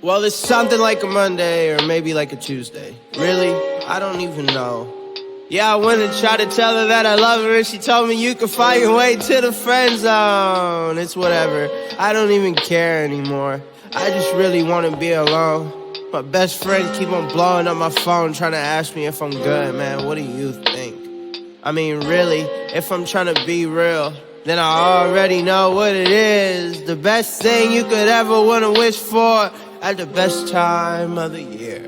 Well, it's something like a Monday or maybe like a Tuesday. Really? I don't even know. Yeah, I went and tried to tell her that I love her, and she told me you can find your way to the friend zone. It's whatever. I don't even care anymore. I just really want to be alone. My best friend keep on blowing up my phone trying to ask me if I'm good, man. What do you think? I mean, really, if I'm trying to be real, then I already know what it is. The best thing you could ever want to wish for at the best time of the year.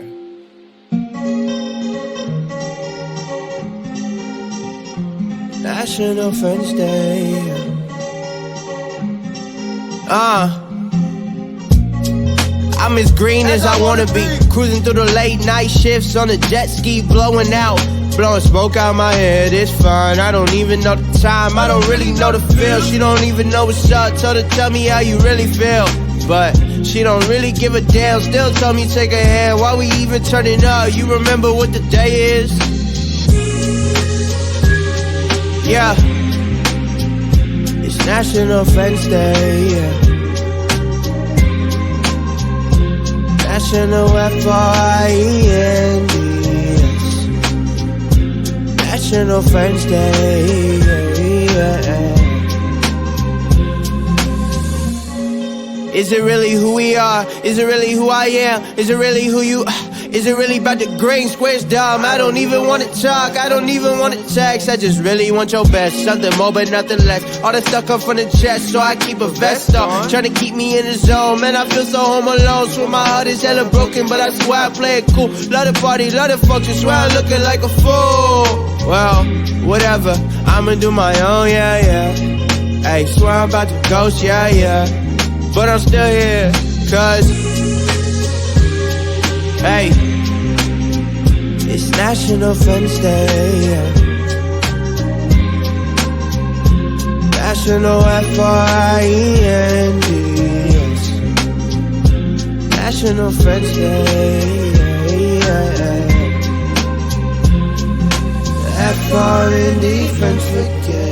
National Friends Day. I'm as green as I wanna be, cruising through the late night shifts on a jet ski, blowing smoke out my head. It's fine, I don't even know the time, I don't really know the feel. She don't even know what's up, told her tell me how you really feel, but she don't really give a damn. Still tell me take a hand, why we even turning up? You remember what the day is? Yeah, it's National Friends Day, yeah. National F-R-I-E-N-D-S, National Friends Day, yeah. Is it really who we are? Is it really who I am? Is it really who you... Is it really about the green squares, dumb? I don't even wanna talk, I don't even wanna text. I just really want your best, something more but nothing less. All the stuff come from the chest, so I keep a vest on, trying to keep me in the zone. Man, I feel so home alone, swear my heart is hella broken, but I swear I play it cool. Love the party, love the function, swear I'm looking like a fool. Well, whatever, I'ma do my own, yeah. Hey, swear I'm about to ghost, yeah. But I'm still here, cause hey, it's National Friends Day, yeah. National F-R-I-E-N-D-S, National Friends Day, yeah. F-R-N-D, friends forget.